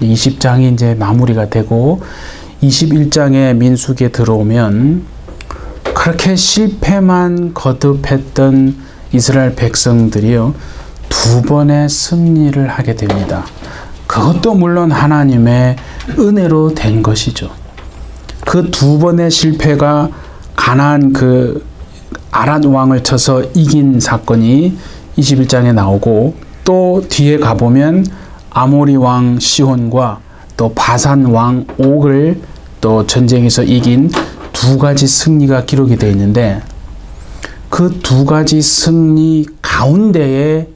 20장이 이제 마무리가 되고 21장의 민수기에 들어오면 그렇게 실패만 거듭했던 이스라엘 백성들이요, 두 번의 승리를 하게 됩니다. 그것도 물론 하나님의 은혜로 된 것이죠. 그 두 번의 실패가 가나안 그 아랏 왕을 쳐서 이긴 사건이 21장에 나오고, 또 뒤에 가보면 아모리 왕 시혼과 또 바산 왕 옥을 또 전쟁에서 이긴 두 가지 승리가 기록이 되어 있는데, 그 두 가지 승리 가운데에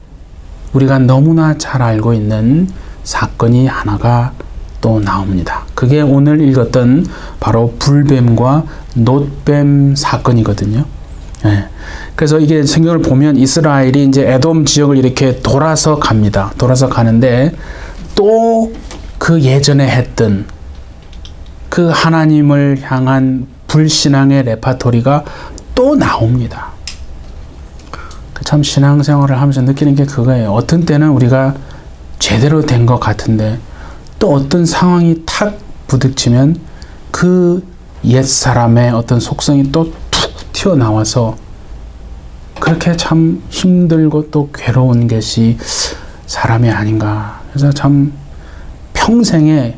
우리가 너무나 잘 알고 있는 사건이 하나가 또 나옵니다. 그게 오늘 읽었던 바로 불뱀과 놋뱀 사건이거든요. 예. 그래서 이게 성경을 보면 이스라엘이 이제 에돔 지역을 이렇게 돌아서 갑니다. 돌아서 가는데 또 그 예전에 했던 그 하나님을 향한 불신앙의 레파토리가 또 나옵니다. 참 신앙생활을 하면서 느끼는 게 그거예요. 어떤 때는 우리가 제대로 된 것 같은데 또 어떤 상황이 탁 부딪히면 그 옛사람의 어떤 속성이 또 툭 튀어나와서 그렇게 참 힘들고 또 괴로운 것이 사람이 아닌가. 그래서 참 평생에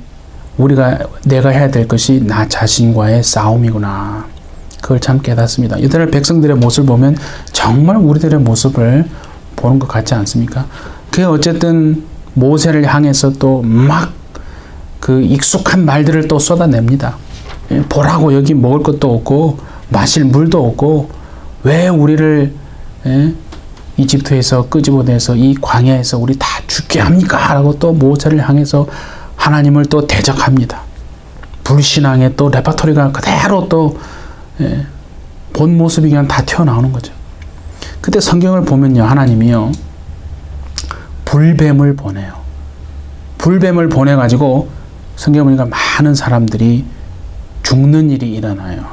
내가 해야 될 것이 나 자신과의 싸움이구나. 그걸 참 깨닫습니다. 이들의 백성들의 모습을 보면 정말 우리들의 모습을 보는 것 같지 않습니까? 그게 어쨌든 모세를 향해서 또 막 그 익숙한 말들을 또 쏟아냅니다. 보라고 여기 먹을 것도 없고 마실 물도 없고 왜 우리를 이집트에서 끄집어내서 이 광야에서 우리 다 죽게 합니까? 라고 또 모세를 향해서 하나님을 또 대적합니다. 불신앙의 또 레파토리가 그대로 또 본 모습이 그냥 다 튀어나오는 거죠. 그때 성경을 보면요, 하나님이요 불뱀을 보내요. 불뱀을 보내가지고 성경 보니까 많은 사람들이 죽는 일이 일어나요.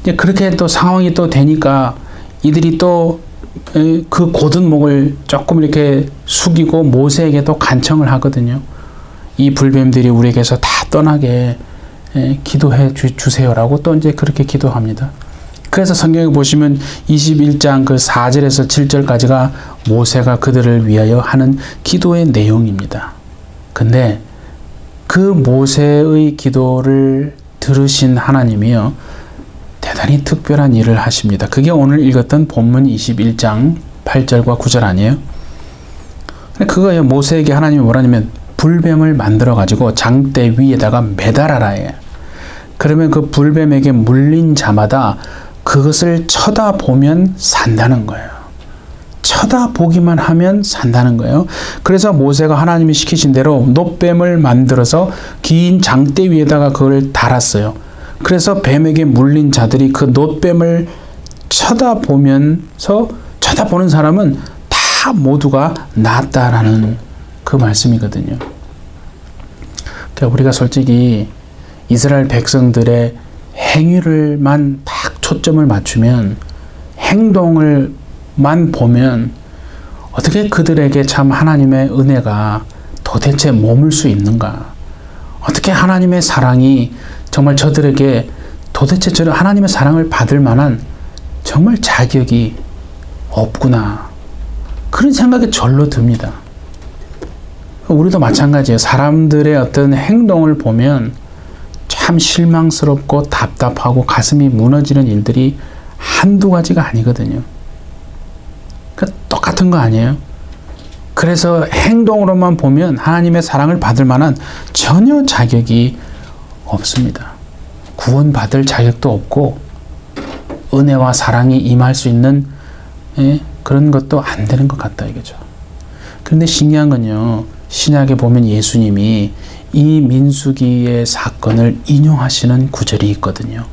이제 그렇게 또 상황이 또 되니까 이들이 또 그 곧은 목을 조금 이렇게 숙이고 모세에게 또 간청을 하거든요. 이 불뱀들이 우리에게서 다 떠나게 기도해 주세요라고 또 이제 그렇게 기도합니다. 그래서 성경에 보시면 21장 그 4절에서 7절까지가 모세가 그들을 위하여 하는 기도의 내용입니다. 근데 그 모세의 기도를 들으신 하나님이요 대단히 특별한 일을 하십니다. 그게 오늘 읽었던 본문 21장 8절과 9절 아니에요? 그거예요. 모세에게 하나님이 뭐라냐면 불뱀을 만들어 가지고 장대 위에다가 매달아라 해. 그러면 그 불뱀에게 물린 자마다 그것을 쳐다보면 산다는 거예요. 쳐다보기만 하면 산다는 거예요. 그래서 모세가 하나님이 시키신 대로 놋뱀을 만들어서 긴 장대 위에다가 그걸 달았어요. 그래서 뱀에게 물린 자들이 그 놋뱀을 쳐다보면서 쳐다보는 사람은 다 모두가 낫다라는 그 말씀이거든요. 그러니까 우리가 솔직히 이스라엘 백성들의 행위를만 딱 초점을 맞추면 행동을만 보면 어떻게 그들에게 참 하나님의 은혜가 도대체 머물 수 있는가? 어떻게 하나님의 사랑이 정말 저들에게 도대체 저는 하나님의 사랑을 받을 만한 정말 자격이 없구나. 그런 생각이 절로 듭니다. 우리도 마찬가지예요. 사람들의 어떤 행동을 보면 참 실망스럽고 답답하고 가슴이 무너지는 일들이 한두 가지가 아니거든요. 그러니까 똑같은 거 아니에요? 그래서 행동으로만 보면 하나님의 사랑을 받을 만한 전혀 자격이 없습니다. 구원받을 자격도 없고 은혜와 사랑이 임할 수 있는 그런 것도 안 되는 것 같다 이거죠. 그런데 신기한 건요, 신약에 보면 예수님이 이 민수기의 사건을 인용하시는 구절이 있거든요.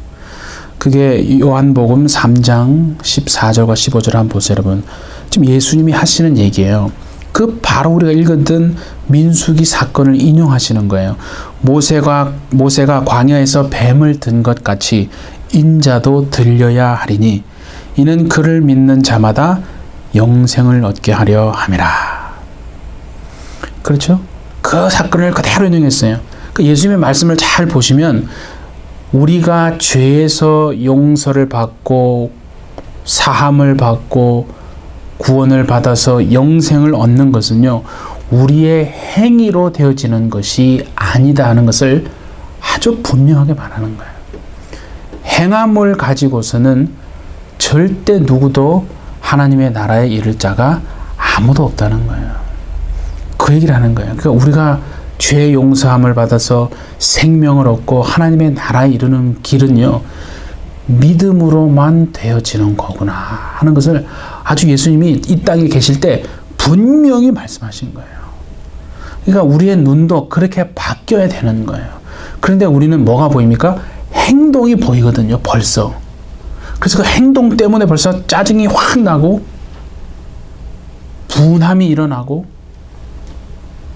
그게 요한복음 3장 14절과 15절 한번 보세요, 여러분. 지금 예수님이 하시는 얘기예요. 그 바로 우리가 읽었던 민수기 사건을 인용하시는 거예요. 모세가 광야에서 뱀을 든 것 같이 인자도 들려야 하리니 이는 그를 믿는 자마다 영생을 얻게 하려 함이라. 그렇죠? 그 사건을 그대로 인용했어요. 그 예수님의 말씀을 잘 보시면 우리가 죄에서 용서를 받고 사함을 받고 구원을 받아서 영생을 얻는 것은요, 우리의 행위로 되어지는 것이 아니다 하는 것을 아주 분명하게 말하는 거예요. 행함을 가지고서는 절대 누구도 하나님의 나라에 이를 자가 아무도 없다는 거예요. 그 얘기를 하는 거예요. 그러니까 우리가 죄 용서함을 받아서 생명을 얻고 하나님의 나라에 이르는 길은요, 믿음으로만 되어지는 거구나 하는 것을 아주 예수님이 이 땅에 계실 때 분명히 말씀하신 거예요. 그러니까 우리의 눈도 그렇게 바뀌어야 되는 거예요. 그런데 우리는 뭐가 보입니까? 행동이 보이거든요, 벌써. 그래서 그 행동 때문에 벌써 짜증이 확 나고 분함이 일어나고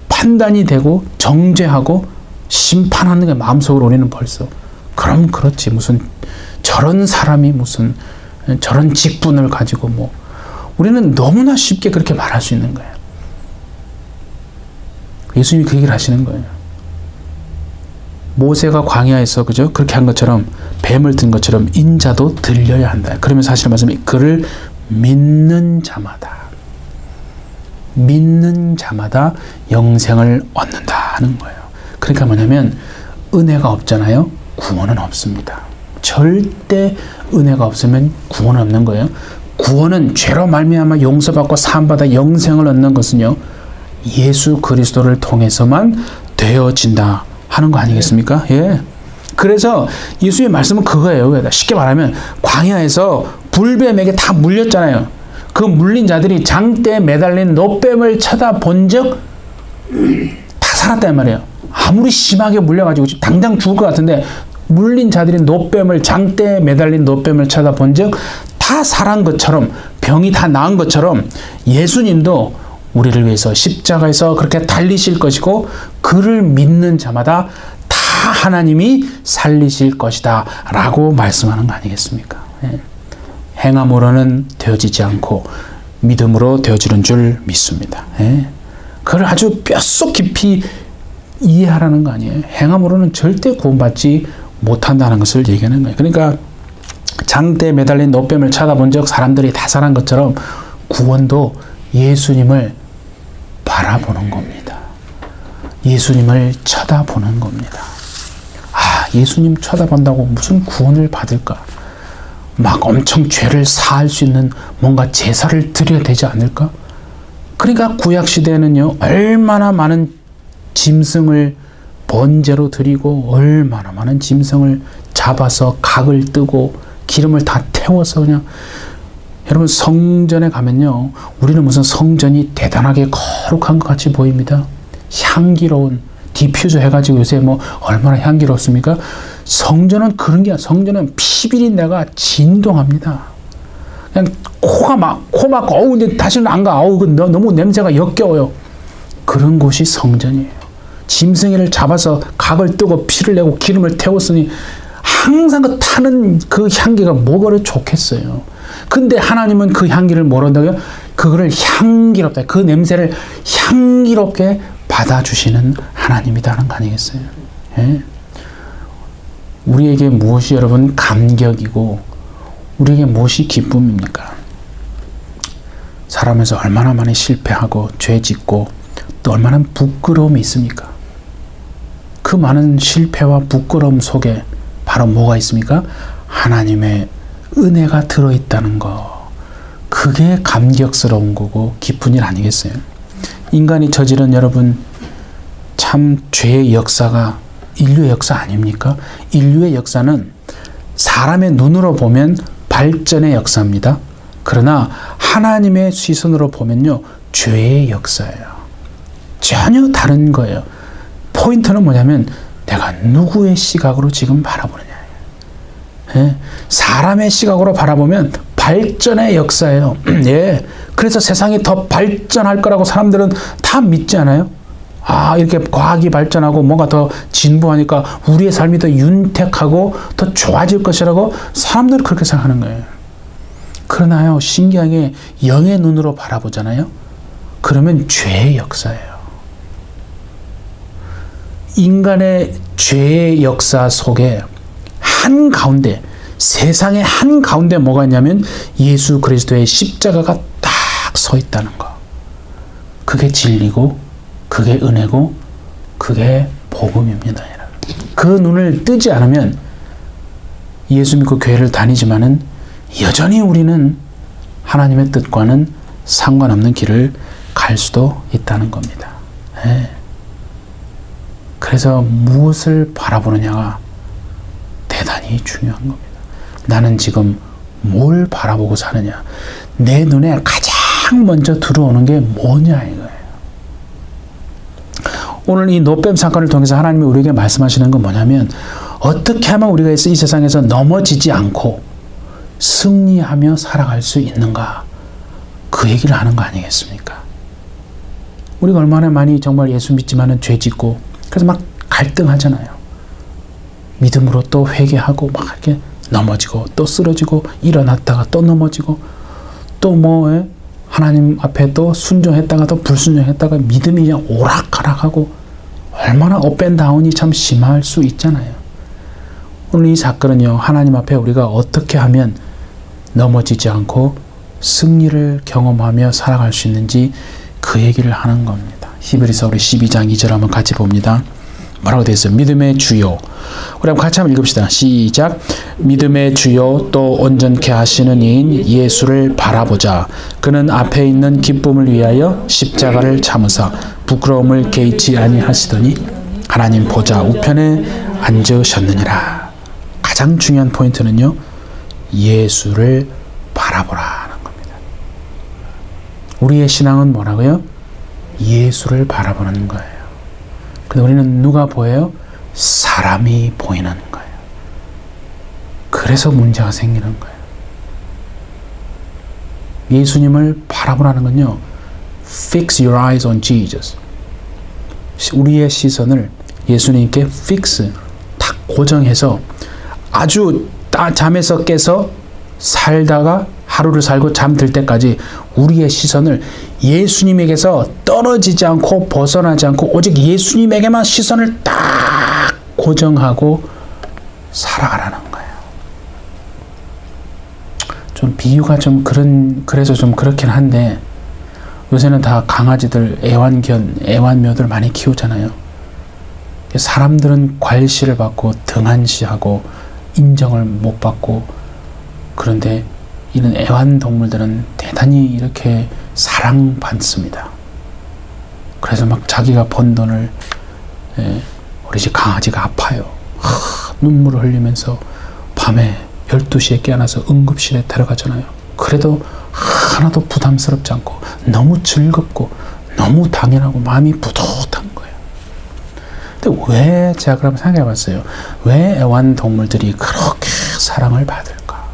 판단이 되고 정죄하고 심판하는 게 마음속으로 우리는 벌써, 그럼 그렇지 무슨 저런 사람이 무슨 저런 직분을 가지고 뭐, 우리는 너무나 쉽게 그렇게 말할 수 있는 거예요. 예수님이 그 얘기를 하시는 거예요. 모세가 광야에서 그죠? 그렇게 한 것처럼 뱀을 든 것처럼 인자도 들려야 한다. 그러면서 하시는 말씀이 그를 믿는 자마다 영생을 얻는다 하는 거예요. 그러니까 뭐냐면 은혜가 없잖아요. 구원은 없습니다. 절대 은혜가 없으면 구원은 없는 거예요. 구원은 죄로 말미암아 용서받고 사함받아 영생을 얻는 것은요, 예수 그리스도를 통해서만 되어진다 하는 거 아니겠습니까? 예. 그래서 예수의 말씀은 그거예요. 쉽게 말하면 광야에서 불뱀에게 다 물렸잖아요. 그 물린 자들이 장대에 매달린 노뱀을 쳐다본 적 다 살았단 말이에요. 아무리 심하게 물려가지고 당장 죽을 것 같은데 물린 자들이 노뱀을, 장대에 매달린 노뱀을 쳐다본 적 다 살은 것처럼, 병이 다 나은 것처럼 예수님도 우리를 위해서 십자가에서 그렇게 달리실 것이고 그를 믿는 자마다 다 하나님이 살리실 것이다 라고 말씀하는 거 아니겠습니까? 예. 행함으로는 되어지지 않고 믿음으로 되어지는 줄 믿습니다. 예. 그걸 아주 뼛속 깊이 이해하라는 거 아니에요. 행함으로는 절대 구원받지 못한다는 것을 얘기하는 거예요. 그러니까 장대에 매달린 노뱀을 쳐다본 적 사람들이 다 살은 것처럼 구원도 예수님을 바라보는 겁니다. 예수님을 쳐다보는 겁니다. 아, 예수님 쳐다본다고 무슨 구원을 받을까? 막 엄청 죄를 사할 수 있는 뭔가 제사를 드려야 되지 않을까? 그러니까 구약시대에는요, 얼마나 많은 짐승을 번제로 드리고 얼마나 많은 짐승을 잡아서 각을 뜨고 기름을 다 태워서 그냥, 여러분 성전에 가면요, 우리는 무슨 성전이 대단하게 거룩한 것 같이 보입니다. 향기로운 디퓨저 해가지고 요새 뭐 얼마나 향기롭습니까? 성전은 그런 게 아니라 성전은 피비린내가 진동합니다. 그냥 코 막 어우 근데 다시는 안 가. 어우 너무 냄새가 역겨워요. 그런 곳이 성전이에요. 짐승이를 잡아서 각을 뜨고 피를 내고 기름을 태웠으니 항상 그 타는 그 향기가 뭐가 좋겠어요. 근데 하나님은 그 향기를 뭐라 한다고요? 그거를 향기롭다. 그 냄새를 향기롭게 받아주시는 하나님이다는 거 아니겠어요? 예? 우리에게 무엇이 여러분 감격이고 우리에게 무엇이 기쁨입니까? 살아면서 얼마나 많이 실패하고 죄 짓고 또 얼마나 부끄러움이 있습니까? 그 많은 실패와 부끄러움 속에 바로 뭐가 있습니까? 하나님의 은혜가 들어있다는 거. 그게 감격스러운 거고 기쁜 일 아니겠어요? 인간이 저지른 여러분 참 죄의 역사가 인류의 역사 아닙니까? 인류의 역사는 사람의 눈으로 보면 발전의 역사입니다. 그러나 하나님의 시선으로 보면요, 죄의 역사예요. 전혀 다른 거예요. 포인트는 뭐냐면 내가 누구의 시각으로 지금 바라보느냐. 예? 사람의 시각으로 바라보면 발전의 역사예요. 예. 그래서 세상이 더 발전할 거라고 사람들은 다 믿지 않아요? 아, 이렇게 과학이 발전하고 뭔가 더 진보하니까 우리의 삶이 더 윤택하고 더 좋아질 것이라고 사람들은 그렇게 생각하는 거예요. 그러나요, 신기하게 영의 눈으로 바라보잖아요. 그러면 죄의 역사예요. 인간의 죄의 역사 속에 한가운데, 세상의 한가운데 뭐가 있냐면 예수 그리스도의 십자가가 딱 서 있다는 거. 그게 진리고 그게 은혜고 그게 복음입니다. 그 눈을 뜨지 않으면 예수 믿고 교회를 다니지만은 여전히 우리는 하나님의 뜻과는 상관없는 길을 갈 수도 있다는 겁니다. 네. 그래서 무엇을 바라보느냐가 대단히 중요한 겁니다. 나는 지금 뭘 바라보고 사느냐. 내 눈에 가장 먼저 들어오는 게 뭐냐 이거예요. 오늘 이 노뱀 사건을 통해서 하나님이 우리에게 말씀하시는 건 뭐냐면 어떻게 하면 우리가 이 세상에서 넘어지지 않고 승리하며 살아갈 수 있는가. 그 얘기를 하는 거 아니겠습니까? 우리가 얼마나 많이 정말 예수 믿지만은 죄 짓고 그래서 막 갈등하잖아요. 믿음으로 또 회개하고 막 이렇게 넘어지고 또 쓰러지고 일어났다가 또 넘어지고 또 뭐 하나님 앞에 또 순종했다가 또 불순종했다가 믿음이 그냥 오락가락하고 얼마나 업앤다운이 참 심할 수 있잖아요. 오늘 이 사건은요, 하나님 앞에 우리가 어떻게 하면 넘어지지 않고 승리를 경험하며 살아갈 수 있는지 그 얘기를 하는 겁니다. 히브리서 우리 12장 2절 한번 같이 봅니다. 뭐라고 되어 있어요? 믿음의 주요. 우리 한번 같이 한번 읽읍시다. 시작. 믿음의 주요 또 온전케 하시는 이인 예수를 바라보자. 그는 앞에 있는 기쁨을 위하여 십자가를 참으사 부끄러움을 개의치 아니하시더니 하나님 보좌 우편에 앉으셨느니라. 가장 중요한 포인트는요, 예수를 바라보라는 겁니다. 우리의 신앙은 뭐라고요? 예수를 바라보는 거예요. 근데 우리는 누가 보여요? 사람이 보이는 거예요. 그래서 문제가 생기는 거예요. 예수님을 바라보라는 건요, fix your eyes on Jesus. 우리의 시선을 예수님께 fix, 딱 고정해서 아주 잠에서 깨서 살다가 하루를 살고 잠들 때까지 우리의 시선을 예수님에게서 떨어지지 않고 벗어나지 않고 오직 예수님에게만 시선을 딱 고정하고 살아가라는 거예요. 좀 비유가 좀 그래서 좀 그렇긴 한데 요새는 다 강아지들 애완묘들 많이 키우잖아요. 사람들은 괄시를 받고 등한시하고 인정을 못 받고 그런데 이런 애완동물들은 대단히 이렇게 사랑받습니다. 그래서 막 자기가 번 돈을 우리 집 강아지가 아파요. 눈물을 흘리면서 밤에 12시에 깨어나서 응급실에 데려가잖아요. 그래도 하나도 부담스럽지 않고 너무 즐겁고 너무 당연하고 마음이 뿌듯한 거예요. 근데 왜 제가 그럼 생각해 봤어요. 왜 애완동물들이 그렇게 사랑을 받을까?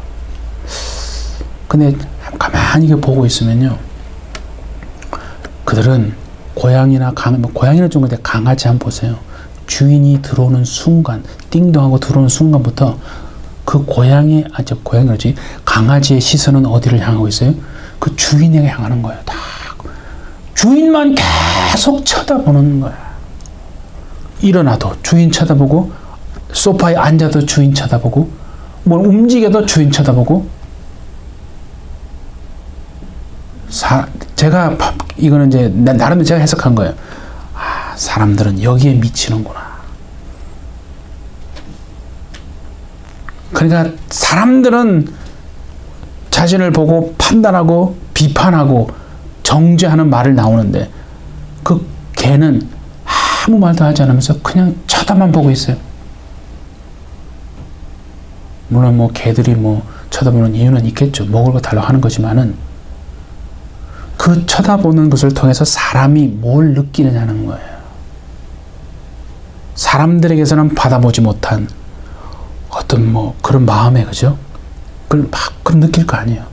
근데 가만히 보고 있으면요, 그들은 고양이는 좀 근데 강아지 한번 보세요. 주인이 들어오는 순간, 띵동하고 들어오는 순간부터 그 강아지의 시선은 어디를 향하고 있어요? 그 주인에게 향하는 거예요. 다 주인만 계속 쳐다보는 거야. 일어나도 주인 쳐다보고, 소파에 앉아도 주인 쳐다보고, 뭘 움직여도 주인 쳐다보고. 제가 이거는 이제 나름대로 제가 해석한 거예요. 사람들은 여기에 미치는구나. 그러니까 사람들은 자신을 보고 판단하고 비판하고 정죄하는 말을 나오는데 그 개는 아무 말도 하지 않으면서 그냥 쳐다만 보고 있어요. 물론 뭐 개들이 쳐다보는 이유는 있겠죠. 먹을 거 달라고 하는 거지만은 그 쳐다보는 것을 통해서 사람이 뭘 느끼느냐는 거예요. 사람들에게서는 받아보지 못한 어떤 그런 마음에, 그죠? 그걸 막 느낄 거 아니에요.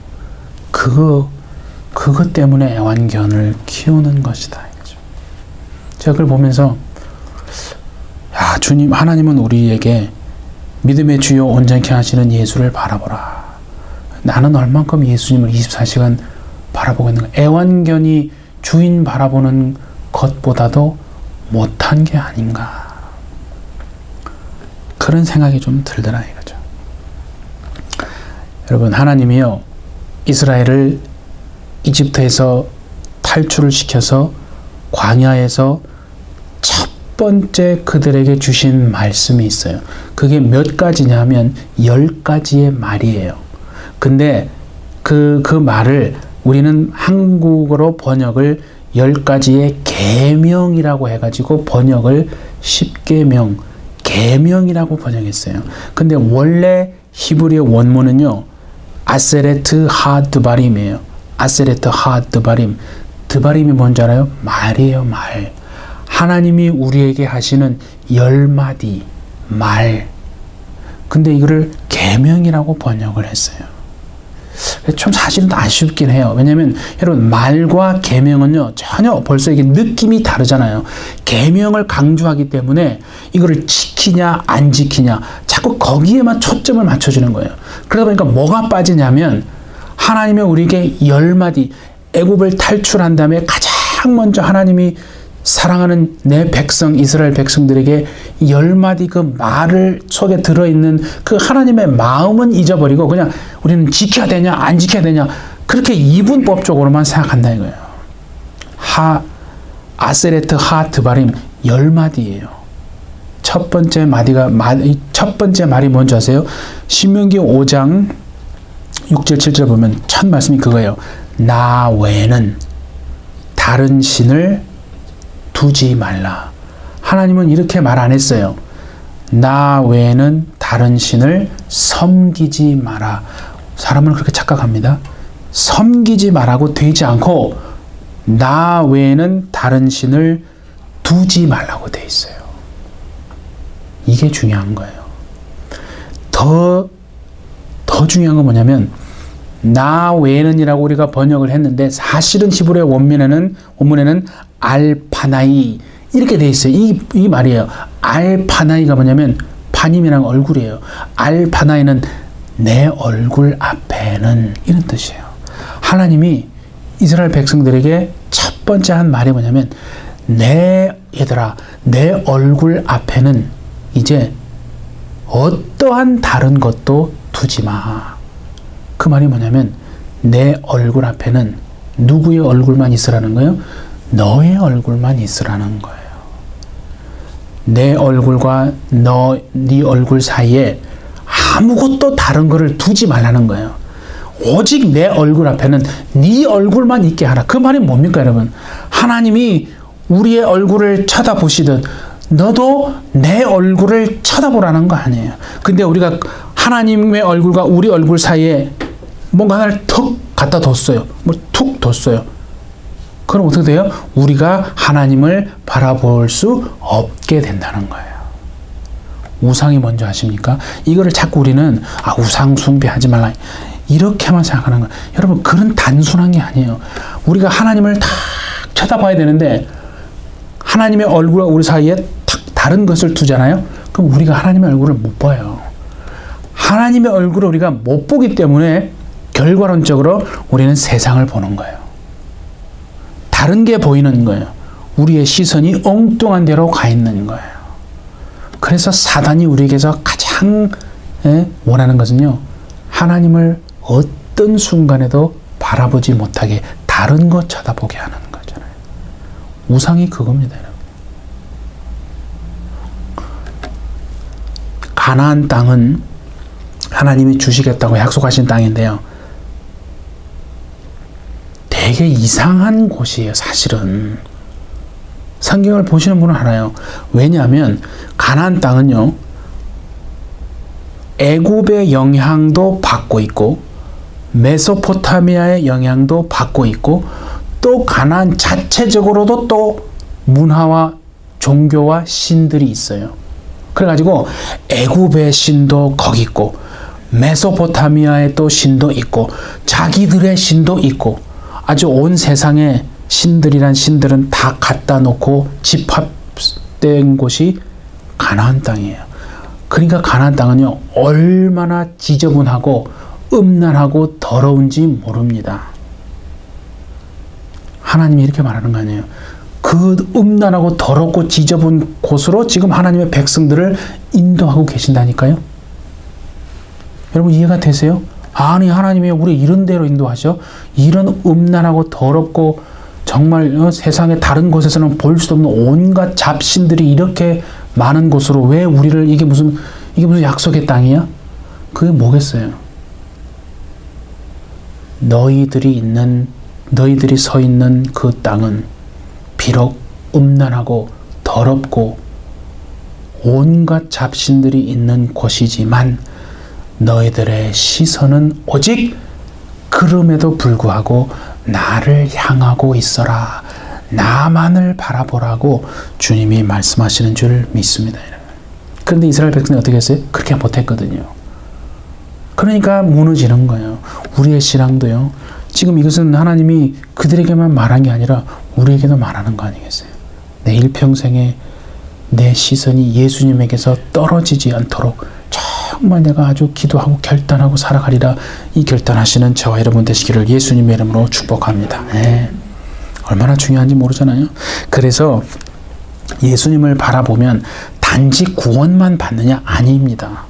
그것 때문에 애완견을 키우는 것이다. 그죠? 제가 그걸 보면서, 하나님은 우리에게 믿음의 주요 온전케 하시는 예수를 바라보라. 나는 얼만큼 예수님을 24시간 바라보고 있는 거야. 애완견이 주인 바라보는 것보다도 못한 게 아닌가. 그런 생각이 좀 들더라 이거죠. 여러분, 하나님이요 이스라엘을 이집트에서 탈출을 시켜서 광야에서 첫 번째 그들에게 주신 말씀이 있어요. 그게 몇 가지냐면 10가지의 말이에요. 근데 그 말을 우리는 한국어로 번역을 10가지의 계명이라고 해가지고 번역을 10계명, 계명이라고 번역했어요. 근데 원래 히브리어 원문은요 아세레트 하 드바림이에요. 아세레트 하 드바림. 드바림이 뭔지 알아요? 말이에요, 말. 하나님이 우리에게 하시는 10마디 말. 근데 이거를 계명이라고 번역을 했어요. 좀 사실은 아쉽긴 해요. 왜냐면 여러분, 말과 계명은요 전혀 벌써 이게 느낌이 다르잖아요. 계명을 강조하기 때문에 이거를 지키냐 안 지키냐 자꾸 거기에만 초점을 맞춰주는 거예요. 그러다 보니까 뭐가 빠지냐면 하나님이 우리에게 10마디 애굽을 탈출한 다음에 가장 먼저 하나님이 사랑하는 내 백성 이스라엘 백성들에게 10마디 그 말을 속에 들어있는 그 하나님의 마음은 잊어버리고 그냥 우리는 지켜야 되냐 안 지켜야 되냐 그렇게 이분법적으로만 생각한다 이거예요. 아세레트 하 드바림 10마디예요. 첫 번째 말이 뭔지 아세요? 신명기 5장 6절 7절 보면 첫 말씀이 그거예요. 나 외에는 다른 신을 두지 말라. 하나님은 이렇게 말 안 했어요. 나 외에는 다른 신을 섬기지 마라. 사람을 그렇게 착각합니다. 섬기지 말라고 되지 않고 나 외에는 다른 신을 두지 말라고 돼 있어요. 이게 중요한 거예요. 더 중요한 건 뭐냐면 나 외에는 이라고 우리가 번역을 했는데 사실은 히브리어 원문에는 알파나이 이렇게 돼 있어요. 이 말이에요. 알파나이가 뭐냐면 파님이랑 얼굴이에요. 알파나이는 내 얼굴 앞에는 이런 뜻이에요. 하나님이 이스라엘 백성들에게 첫 번째 한 말이 뭐냐면 얘들아 내 얼굴 앞에는 이제 어떠한 다른 것도 두지 마. 그 말이 뭐냐면 내 얼굴 앞에는 누구의 얼굴만 있으라는 거예요? 너의 얼굴만 있으라는 거예요. 내 얼굴과 네 얼굴 사이에 아무것도 다른 거를 두지 말라는 거예요. 오직 내 얼굴 앞에는 네 얼굴만 있게 하라. 그 말이 뭡니까 여러분? 하나님이 우리의 얼굴을 쳐다보시듯 너도 내 얼굴을 쳐다보라는 거 아니에요. 근데 우리가 하나님의 얼굴과 우리 얼굴 사이에 뭔가 하나를 턱 갖다 뒀어요. 툭 뒀어요. 그럼 어떻게 돼요? 우리가 하나님을 바라볼 수 없게 된다는 거예요. 우상이 뭔지 아십니까? 이거를 자꾸 우리는 우상 숭배하지 말라 이렇게만 생각하는 거예요. 여러분 그런 단순한 게 아니에요. 우리가 하나님을 딱 쳐다봐야 되는데 하나님의 얼굴과 우리 사이에 딱 다른 것을 두잖아요. 그럼 우리가 하나님의 얼굴을 못 봐요. 하나님의 얼굴을 우리가 못 보기 때문에 결과론적으로 우리는 세상을 보는 거예요. 다른 게 보이는 거예요. 우리의 시선이 엉뚱한 데로 가 있는 거예요. 그래서 사단이 우리에게서 가장 원하는 것은요. 하나님을 어떤 순간에도 바라보지 못하게 다른 것 쳐다보게 하는 거잖아요. 우상이 그겁니다. 여러분. 가나안 땅은 하나님이 주시겠다고 약속하신 땅인데요. 되게 이상한 곳이에요, 사실은. 성경을 보시는 분은 알아요. 왜냐하면 가나안 땅은요. 애굽의 영향도 받고 있고 메소포타미아의 영향도 받고 있고 또 가나안 자체적으로도 또 문화와 종교와 신들이 있어요. 그래가지고 애굽의 신도 거기 있고 메소포타미아의 또 신도 있고 자기들의 신도 있고 아주 온 세상에 신들은 다 갖다 놓고 집합된 곳이 가나안 땅이에요. 그러니까 가나안 땅은요 얼마나 지저분하고 음란하고 더러운지 모릅니다. 하나님이 이렇게 말하는 거 아니에요. 그 음란하고 더럽고 지저분 곳으로 지금 하나님의 백성들을 인도하고 계신다니까요. 여러분 이해가 되세요? 아니 하나님이 우리 이런 데로 인도하셔? 이런 음란하고 더럽고 정말 세상의 다른 곳에서는 볼 수 없는 온갖 잡신들이 이렇게 많은 곳으로 왜 우리를 이게 무슨 약속의 땅이야? 그게 뭐겠어요? 너희들이 서 있는 그 땅은 비록 음란하고 더럽고 온갖 잡신들이 있는 곳이지만 너희들의 시선은 오직 그럼에도 불구하고 나를 향하고 있어라. 나만을 바라보라고 주님이 말씀하시는 줄 믿습니다. 그런데 이스라엘 백성이 어떻게 했어요? 그렇게 못했거든요. 그러니까 무너지는 거예요. 우리의 신앙도요. 지금 이것은 하나님이 그들에게만 말한 게 아니라 우리에게도 말하는 거 아니겠어요? 내 일평생에 내 시선이 예수님에게서 떨어지지 않도록 정말 내가 아주 기도하고 결단하고 살아가리라. 이 결단하시는 저와 여러분 되시기를 예수님의 이름으로 축복합니다. 네. 얼마나 중요한지 모르잖아요. 그래서 예수님을 바라보면 단지 구원만 받느냐? 아닙니다.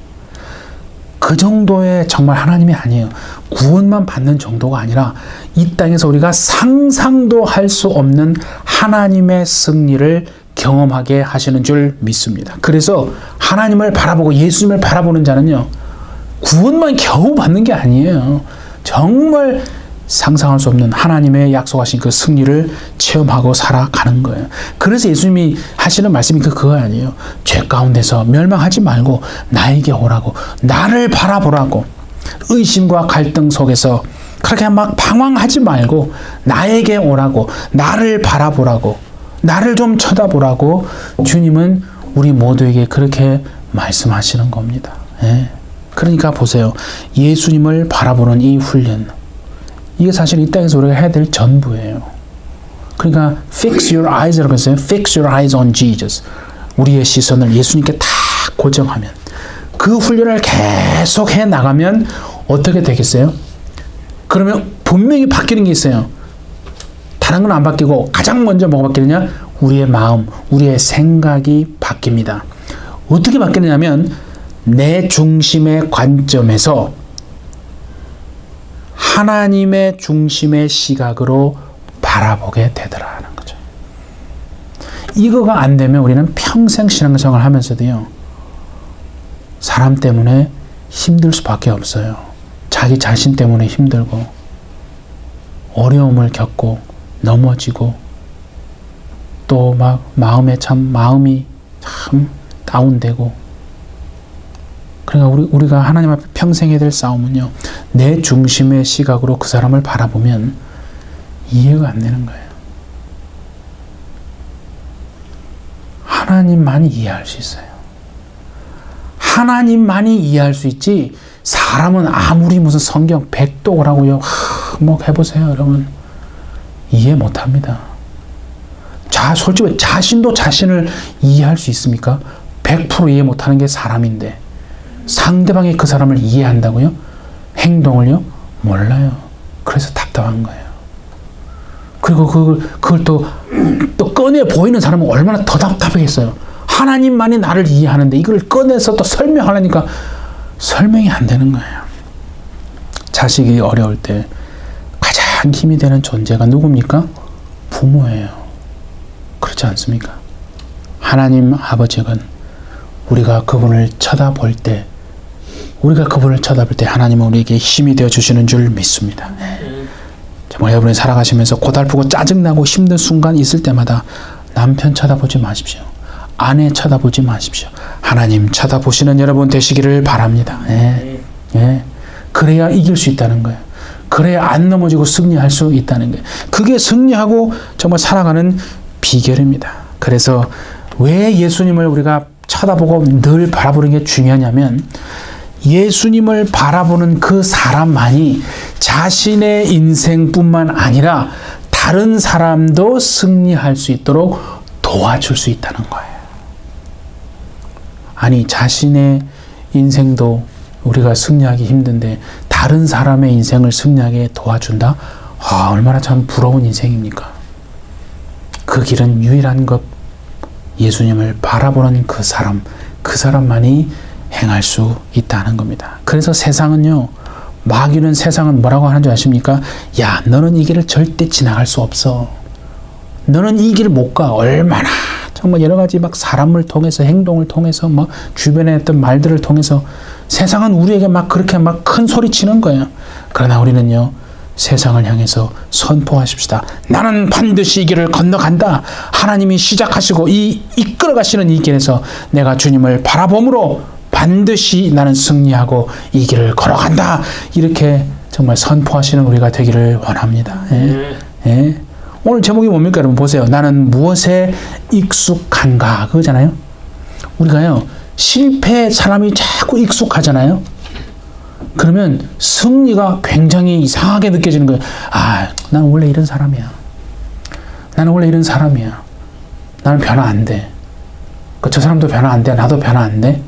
그 정도의 정말 하나님이 아니에요. 구원만 받는 정도가 아니라 이 땅에서 우리가 상상도 할 수 없는 하나님의 승리를 경험하게 하시는 줄 믿습니다. 그래서 하나님을 바라보고 예수님을 바라보는 자는요, 구원만 겨우 받는 게 아니에요. 정말 상상할 수 없는 하나님의 약속하신 그 승리를 체험하고 살아가는 거예요. 그래서 예수님이 하시는 말씀이 그거 아니에요. 죄 가운데서 멸망하지 말고 나에게 오라고, 나를 바라보라고, 의심과 갈등 속에서 그렇게 막 방황하지 말고 나에게 오라고, 나를 바라보라고, 나를 좀 쳐다보라고 주님은 우리 모두에게 그렇게 말씀하시는 겁니다. 예. 그러니까 보세요. 예수님을 바라보는 이 훈련, 이게 사실 이 땅에서 우리가 해야 될 전부예요. 그러니까 fix your eyes라고 했어요. Fix your eyes on Jesus. 우리의 시선을 예수님께 다 고정하면, 그 훈련을 계속 해 나가면 어떻게 되겠어요? 그러면 분명히 바뀌는 게 있어요. 다른 건 안 바뀌고 가장 먼저 뭐가 바뀌느냐? 우리의 마음, 우리의 생각이 바뀝니다. 어떻게 바뀌느냐면 내 중심의 관점에서 하나님의 중심의 시각으로 바라보게 되더라는 거죠. 이거가 안 되면 우리는 평생 신앙생활을 하면서도요, 사람 때문에 힘들 수밖에 없어요. 자기 자신 때문에 힘들고, 어려움을 겪고, 넘어지고, 또 막 마음이 참 다운되고. 그러니까 우리가 하나님 앞에 평생 해야 될 싸움은요, 내 중심의 시각으로 그 사람을 바라보면 이해가 안 되는 거예요. 하나님만이 이해할 수 있어요. 하나님만이 이해할 수 있지, 사람은 아무리 무슨 성경 100독을 뭐 해보세요, 여러분. 이해 못 합니다. 솔직히 자신도 자신을 이해할 수 있습니까? 100% 이해 못 하는 게 사람인데, 상대방이 그 사람을 이해한다고요? 행동을요? 몰라요. 그래서 답답한 거예요. 그리고 그걸 또 꺼내 보이는 사람은 얼마나 더 답답하겠어요. 하나님만이 나를 이해하는데 이걸 꺼내서 또 설명하려니까 설명이 안 되는 거예요. 자식이 어려울 때 가장 힘이 되는 존재가 누굽니까? 부모예요. 그렇지 않습니까? 하나님 아버지는 우리가 그분을 쳐다볼 때 하나님은 우리에게 힘이 되어주시는 줄 믿습니다. 정말 여러분이 살아가시면서 고달프고 짜증나고 힘든 순간 있을 때마다 남편 쳐다보지 마십시오. 아내 쳐다보지 마십시오. 하나님 쳐다보시는 여러분 되시기를 바랍니다. 그래야 이길 수 있다는 거예요. 그래야 안 넘어지고 승리할 수 있다는 거예요. 그게 승리하고 정말 살아가는 비결입니다. 그래서 왜 예수님을 우리가 쳐다보고 늘 바라보는 게 중요하냐면, 예수님을 바라보는 그 사람만이 자신의 인생뿐만 아니라 다른 사람도 승리할 수 있도록 도와줄 수 있다는 거예요. 아니, 자신의 인생도 우리가 승리하기 힘든데 다른 사람의 인생을 승리하게 도와준다? 얼마나 참 부러운 인생입니까? 그 길은 유일한 것, 예수님을 바라보는 그 사람만이 행할 수 있다는 겁니다. 그래서 세상은요, 마귀는 세상은 뭐라고 하는 줄 아십니까? 야, 너는 이 길을 절대 지나갈 수 없어. 너는 이 길을 못 가. 얼마나 정말 여러 가지 막 사람을 통해서, 행동을 통해서, 막 주변에 했던 말들을 통해서 세상은 우리에게 막 그렇게 막 큰 소리 치는 거예요. 그러나 우리는요, 세상을 향해서 선포하십시다. 나는 반드시 이 길을 건너간다. 하나님이 시작하시고 이끌어 가시는 이 길에서 내가 주님을 바라봄으로 반드시 나는 승리하고 이 길을 걸어간다. 이렇게 정말 선포하시는 우리가 되기를 원합니다. 예. 예. 오늘 제목이 뭡니까? 여러분 보세요. 나는 무엇에 익숙한가? 그거잖아요. 우리가요, 실패에 사람이 자꾸 익숙하잖아요. 그러면 승리가 굉장히 이상하게 느껴지는 거예요. 아, 나는 원래 이런 사람이야. 나는 원래 이런 사람이야. 나는 변화 안 돼. 저 사람도 변화 안 돼. 나도 변화 안 돼.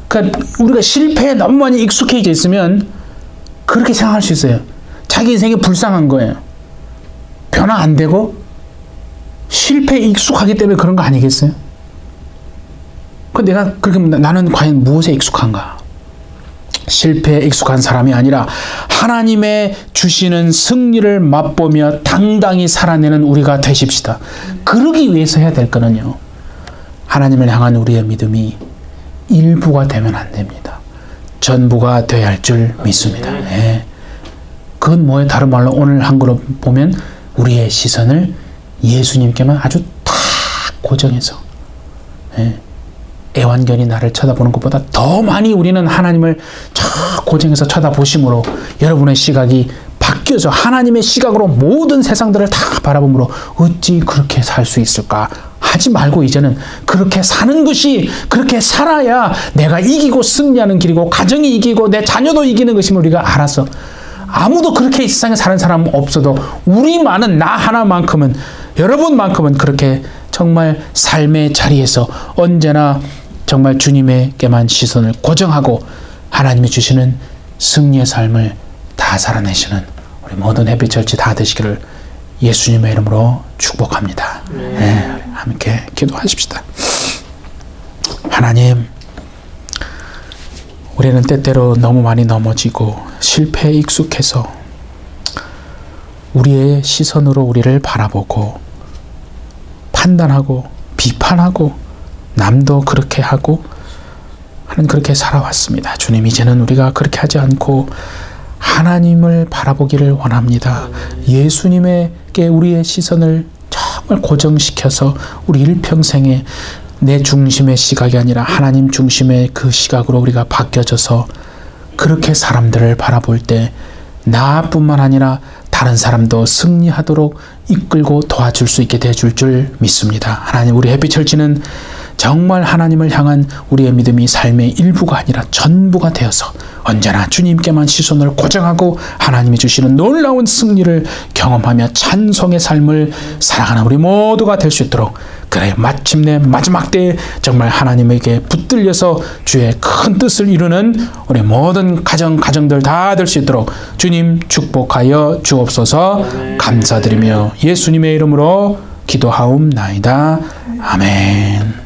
그러니까 우리가 실패에 너무 많이 익숙해져 있으면 그렇게 생각할 수 있어요. 자기 인생이 불쌍한 거예요. 변화 안 되고 실패에 익숙하기 때문에 그런 거 아니겠어요? 그 내가 그렇게 나는 과연 무엇에 익숙한가? 실패에 익숙한 사람이 아니라 하나님의 주시는 승리를 맛보며 당당히 살아내는 우리가 되십시다. 그러기 위해서 해야 될 거는요, 하나님을 향한 우리의 믿음이 일부가 되면 안 됩니다. 전부가 되어야 할 줄 믿습니다. 예. 그건 뭐예요? 다른 말로 오늘 한글로 보면 우리의 시선을 예수님께만 아주 딱 고정해서, 예. 애완견이 나를 쳐다보는 것보다 더 많이 우리는 하나님을 저 고정해서 쳐다보심으로 여러분의 시각이 바뀌어서 하나님의 시각으로 모든 세상들을 다 바라보므로 어찌 그렇게 살 수 있을까 하지 말고 이제는 그렇게 사는 것이, 그렇게 살아야 내가 이기고 승리하는 길이고 가정이 이기고 내 자녀도 이기는 것임을 우리가 알아서, 아무도 그렇게 이 세상에 사는 사람 없어도 우리만은, 나 하나만큼은, 여러분만큼은 그렇게 정말 삶의 자리에서 언제나 정말 주님에게만 시선을 고정하고 하나님이 주시는 승리의 삶을 다 살아내시는 우리 모든 햇빛철치 다 되시기를 예수님의 이름으로 축복합니다. 네, 함께 기도하십시다. 하나님, 우리는 때때로 너무 많이 넘어지고 실패에 익숙해서 우리의 시선으로 우리를 바라보고 판단하고 비판하고 남도 그렇게 하고 하는, 그렇게 살아왔습니다. 주님, 이제는 우리가 그렇게 하지 않고 하나님을 바라보기를 원합니다. 예수님에게 우리의 시선을 정말 고정시켜서 우리 일평생에 내 중심의 시각이 아니라 하나님 중심의 그 시각으로 우리가 바뀌어져서 그렇게 사람들을 바라볼 때 나뿐만 아니라 다른 사람도 승리하도록 이끌고 도와줄 수 있게 되어줄 줄 믿습니다. 하나님, 우리 햇빛철치는 정말 하나님을 향한 우리의 믿음이 삶의 일부가 아니라 전부가 되어서 언제나 주님께만 시선을 고정하고 하나님이 주시는 놀라운 승리를 경험하며 찬송의 삶을 살아가는 우리 모두가 될 수 있도록, 그래 마침내 마지막 때에 정말 하나님에게 붙들려서 주의 큰 뜻을 이루는 우리 모든 가정들 다 될 수 있도록 주님 축복하여 주옵소서. 감사드리며 예수님의 이름으로 기도하옵나이다. 아멘.